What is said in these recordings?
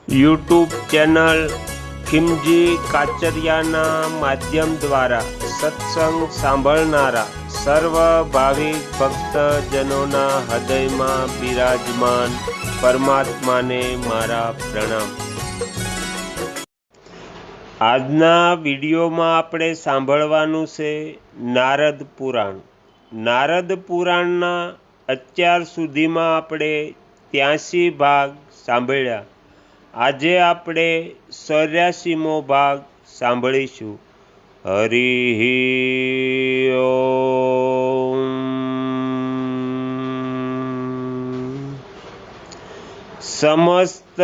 YouTube channel Khimji કાચરિયાના માધ્યમ દ્વારા સત્સંગ સાંભળનારા સર્વ ભાવિક ભક્તજનોના હૃદયમાં બિરાજમાન પરમાત્માને મારા પ્રણામ। આજના વિડીયોમાં આપણે સાંભળવાનું છે નારદ પુરાણ। નારદ પુરાણના અત્યાર સુધીમાં આપણે 83 ભાગ સાંભળ્યા। આજે આપણે 84મો ભાગ સાંભળીશું। હરિ ઓમ। સમસ્ત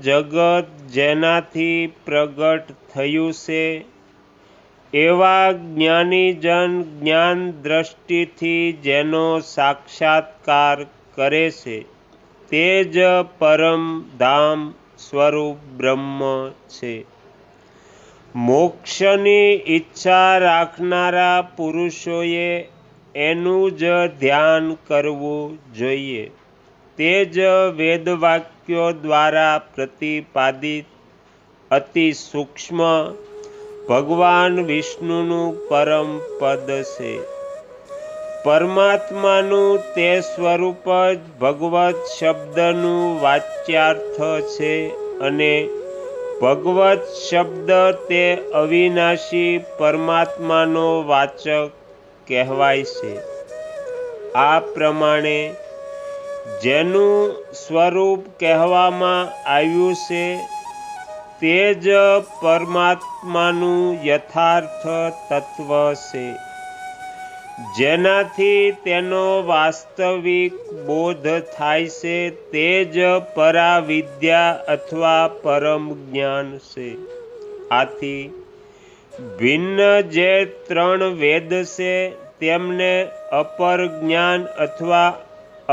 જગત જેનાથી પ્રગટ થયું છે એવા જ્ઞાનીજન જ્ઞાન દ્રષ્ટિથી જેનો સાક્ષાત્કાર કરે છે તે જ પરમ ધામ સ્વરૂપ બ્રહ્મ છે। મોક્ષની ઈચ્છા રાખનારા પુરુષોએ એનું જ ધ્યાન કરવું જોઈએ। તે જ વેદવાક્યો દ્વારા પ્રતિપાદિત અતિ સૂક્ષ્મ ભગવાન વિષ્ણુનું પરમ પદ છે। પરમાત્માનું તે સ્વરૂપ જ ભગવત શબ્દનું વાચ્યાર્થ છે અને ભગવત શબ્દ તે અવિનાશી પરમાત્માનો વાચક કહેવાય છે। આ પ્રમાણે જેનું સ્વરૂપ કહેવામાં આવ્યું છે તે જ પરમાત્માનું યથાર્થ તત્વ છે, જેનાથી તેનો વાસ્તવિક બોધ થાય છે તે જ પરાવિદ્યા અથવા પરમ જ્ઞાન છે। આથી ભિન્ન જે 3 વેદ છે તેમને અપર જ્ઞાન અથવા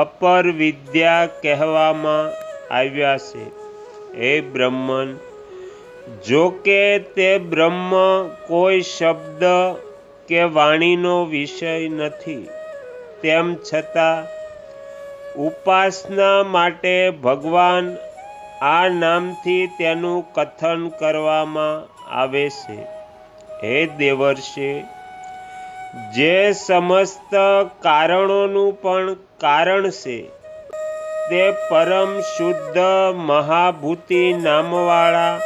અપર વિદ્યા કહેવામાં આવ્યા છે। હે બ્રહ્મન, જો કે તે બ્રહ્મ કોઈ શબ્દ કે વાણીનો વિષય નથી, તેમ છતાં ઉપાસના માટે ભગવાન આ નામથી તેનું કથન કરવામાં આવે છે। હે દેવર્ષિ, જે સમસ્ત કારણોનું પણ કારણ છે તે પરમ શુદ્ધ મહાભૂતિ નામવાળા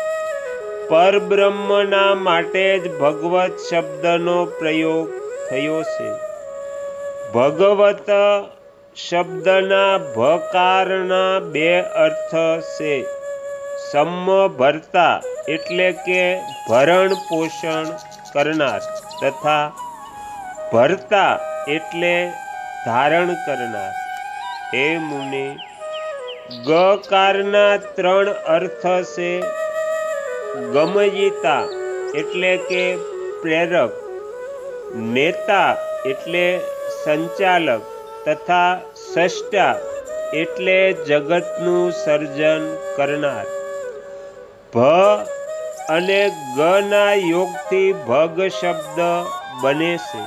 પરબ્રહ્મના માટે જ ભગવત શબ્દનો પ્રયોગ થયો છે। ભગવત શબ્દના ભકારના 2 અર્થ છે। સમભર્તા એટલે કે ભરણ પોષણ કરનાર તથા ભર્તા એટલે ધારણ કરનાર। હે મુનિ, ગકારના 3 અર્થ છે। ગમયિતા એટલે કે પ્રેરક, નેતા એટલે સંચાલક તથા સષ્ટા એટલે જગતનું સર્જન કરનાર। ભ અને ગના યોગથી ભગ શબ્દ બને છે,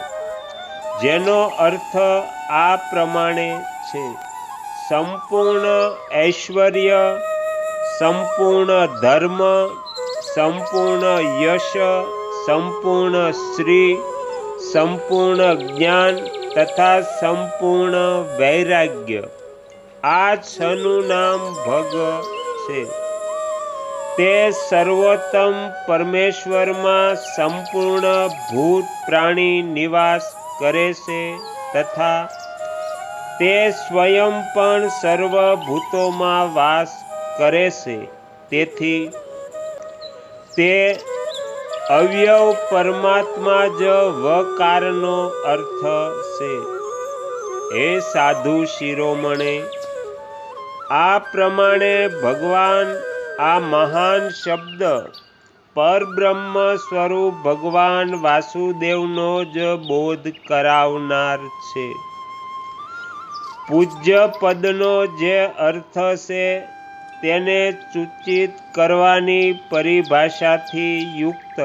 જેનો અર્થ આ પ્રમાણે છે: સંપૂર્ણ ઐશ્વર્ય, સંપૂર્ણ ધર્મ, સંપૂર્ણ યશ, સંપૂર્ણ શ્રી, સંપૂર્ણ જ્ઞાન તથા સંપૂર્ણ વૈરાગ્ય। આ 6નું નામ ભગ છે। તે સર્વોત્તમ પરમેશ્વરમાં સંપૂર્ણ ભૂત પ્રાણી નિવાસ કરે છે તથા તે સ્વયં પણ સર્વભૂતોમાં વાસ કરે છે। તેથી તે અવ્યવ પરમાત્મા જ વકારનો અર્થ છે। હે સાધુ શિરોમણે, આ પ્રમાણે ભગવાન આ મહાન શબ્દ પરબ્રહ્મ સ્વરૂપ ભગવાન વાસુદેવનો જ બોધ કરાવનાર છે। પૂજ્ય પદનો જે અર્થ છે તેને સૂચિત કરવાની પરિભાષાથી યુક્ત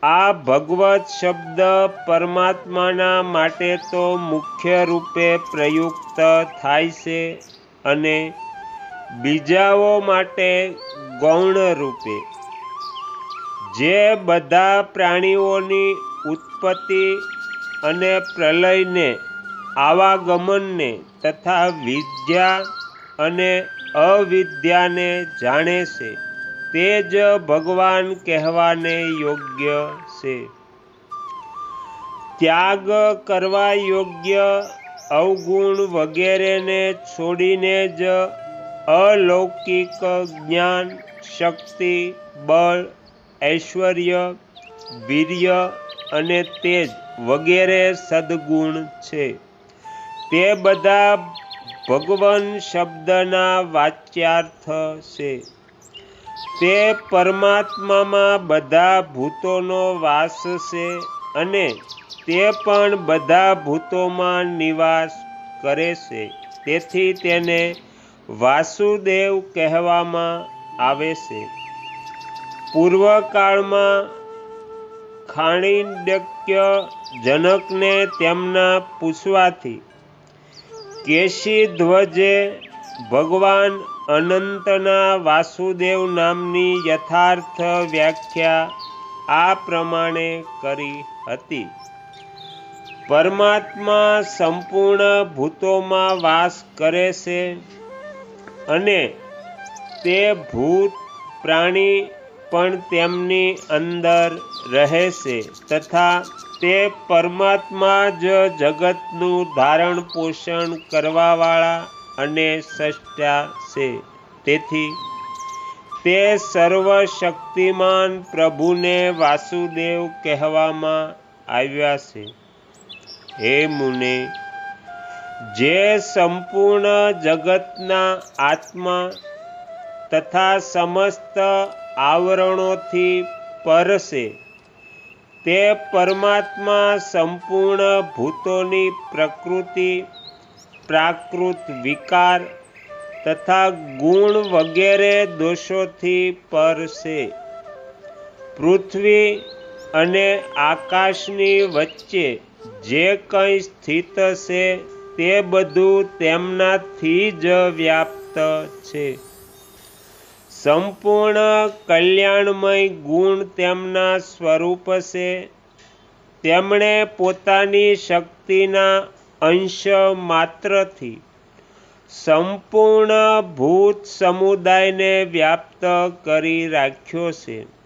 આ ભગવત શબ્દ પરમાત્માના માટે તો મુખ્ય રૂપે પ્રયુક્ત થાય છે અને બીજાઓ માટે ગૌણ રૂપે. જે બધા પ્રાણીઓની ઉત્પત્તિ અને પ્રલયને, આવાગમનને તથા વિદ્યા અને અવિદ્યાને જાણે છે, તે જ ભગવાન કહેવાને યોગ્ય છે. ત્યાગ કરવા યોગ્ય અવગુણ વગેરેને છોડીને જ અલૌકિક જ્ઞાન, શક્તિ, બળ, ઐશ્વર્ય, વીર્ય અને તેજ વગેરે સદ્ગુણ છે. તે બધા ભગવાન શબ્દના વાચ્યાર્થ છે. તે પરમાત્મામાં બધા ભૂતોનો વાસ છે અને તે પણ બધા ભૂતોમાં નિવાસ કરે છે. તેથી તેને વાસુદેવ કહેવામાં આવે છે. પૂર્વકાળમાં ખાંડિન્યક જનકને તેમના પૂછવાથી કેશીધ્વજે ભગવાન અનંતના વાસુદેવ નામની યથાર્થ વ્યાખ્યા આ પ્રમાણે કરી હતી. પરમાત્મા સંપૂર્ણ ભૂતોમાં વાસ કરે છે અને તે ભૂત પ્રાણી પણ તેમની અંદર રહે છે તથા તે પરમાત્મા જ જગતનું ધારણ પોષણ કરવાવાળા અને સૃષ્ટા છે. તેથી તે સર્વશક્તિમાન પ્રભુને વાસુદેવ કહેવામાં આવ્યા છે. હે મુને, જે સંપૂર્ણ જગતના આત્મા તથા સમસ્ત આવરણોથી પર છે, તે પરમાત્મા સંપૂર્ણ ભૂતોની પ્રકૃતિ, પ્રાકૃત વિકાર તથા ગુણ વગેરે દોષોથી પર છે. પૃથ્વી અને આકાશની વચ્ચે જે કંઈ સ્થિત છે તે બધું તેમનાથી જ વ્યાપ્ત છે. સંપૂર્ણ કલ્યાણમય ગુણ તેમના સ્વરૂપ છે. તેમણે પોતાની શક્તિના અંશ માત્રથી સંપૂર્ણ ભૂત સમુદાયને વ્યાપ્ત કરી રાખ્યો છે.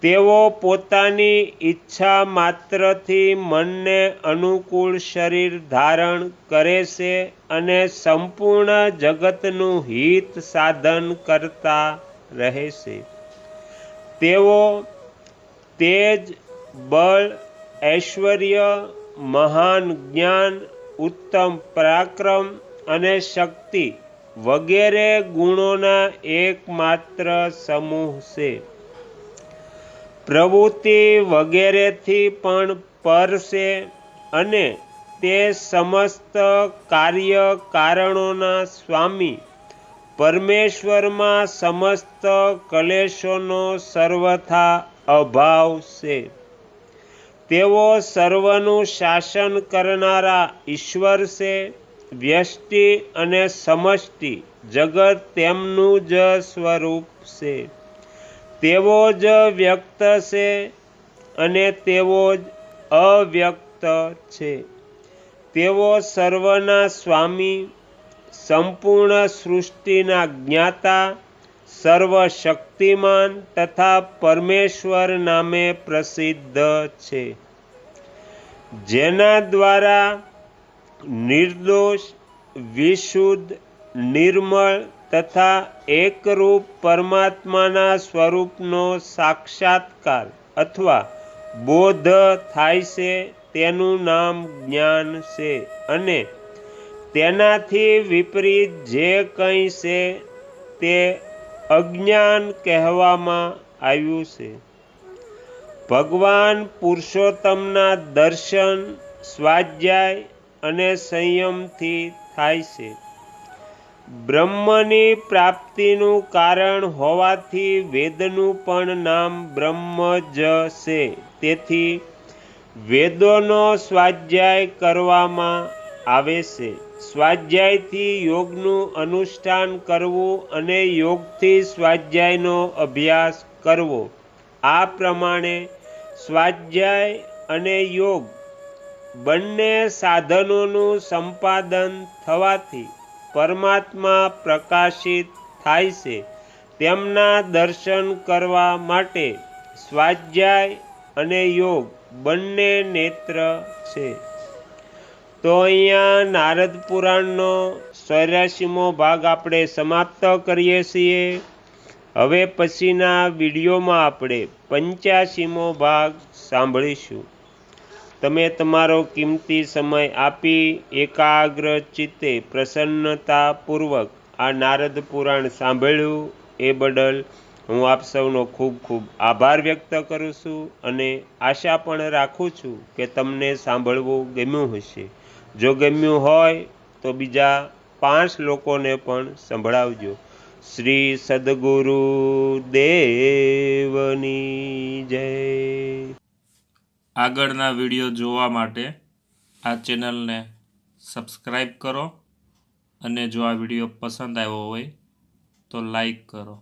તેઓ પોતાની ઈચ્છા માત્રથી મનને અનુકૂળ શરીર ધારણ કરે છે અને સંપૂર્ણ જગતનું હિત સાધન કરતા રહે છે. તેઓ તેજ, બળ, ઐશ્વર્ય, મહાન જ્ઞાન, ઉત્તમ પરાક્રમ અને શક્તિ વગેરે ગુણોના એકમાત્ર સમૂહ છે. પ્રવૃત્તિ વગેરેથી પણ પર છે અને તે સમસ્ત કાર્ય કારણોના સ્વામી પરમેશ્વરમાં સમસ્ત ક્લેશોનો સર્વથા અભાવ છે. તેઓ સર્વનું શાસન કરનારા ઈશ્વર છે. વ્યષ્ટિ અને સમષ્ટિ જગત તેમનું જ સ્વરૂપ છે. તેઓ જ વ્યક્ત છે અને તેઓ જ અવ્યક્ત છે. તેઓ સર્વના સ્વામી, સંપૂર્ણ સૃષ્ટિના જ્ઞાતા, સર્વશક્તિમાન તથા પરમેશ્વર નામે પ્રસિદ્ધ છે. જેના દ્વારા નિર્દોષ, વિશુદ્ધ, નિર્મળ તથા એકરૂપ પરમાત્માના સ્વરૂપનો સાક્ષાત્કાર અથવા બોધ થાય છે તેનું નામ જ્ઞાન છે. અને તેનાથી વિપરીત જે કંઈ છે તે અજ્ઞાન કહેવામાં આવ્યું છે. ભગવાન પુરુષોત્તમના દર્શન, સ્વાધ્યાય અને સંયમથી થાય છે. બ્રહ્મની પ્રાપ્તિનું કારણ હોવાથી વેદનું પણ નામ બ્રહ્મ જ છે. તેથી વેદોનો સ્વાધ્યાય કરવામાં આવે છે. સ્વાધ્યાયથી યોગનું અનુષ્ઠાન કરવું અને યોગથી સ્વાધ્યાયનો અભ્યાસ કરવો. આ પ્રમાણે સ્વાધ્યાય અને યોગ બંને સાધનોનું સંપાદન થવાથી પરમાત્મા પ્રકાશિત થાય છે. તેમના દર્શન કરવા માટે સ્વાધ્યાય અને યોગ બંને નેત્ર છે. તો અહીંયા નારદ પુરાણનો 84મો ભાગ આપણે સમાપ્ત કરીએ છીએ. હવે પછીના વિડીયોમાં આપણે 85મો ભાગ સાંભળીશું. તમે તમારો કિંમતી સમય આપી એકાગ્ર ચિત્તે પ્રસન્નતાપૂર્વક આ નારદ પુરાણ સાંભળ્યું એ બદલ હું આપ સૌનો ખૂબ ખૂબ આભાર વ્યક્ત કરું છું અને આશા પણ રાખું છું કે તમને સાંભળવું ગમ્યું હશે. જો ગમ્યું હોય તો બીજા 5 લોકોને પણ સંભળાવજો. શ્રી સદગુરુ દેવની જય. આગળના વિડીયો જોવા માટે આ ચેનલને સબસ્ક્રાઈબ કરો અને જો આ વિડીયો પસંદ આવ્યો હોય તો લાઈક કરો.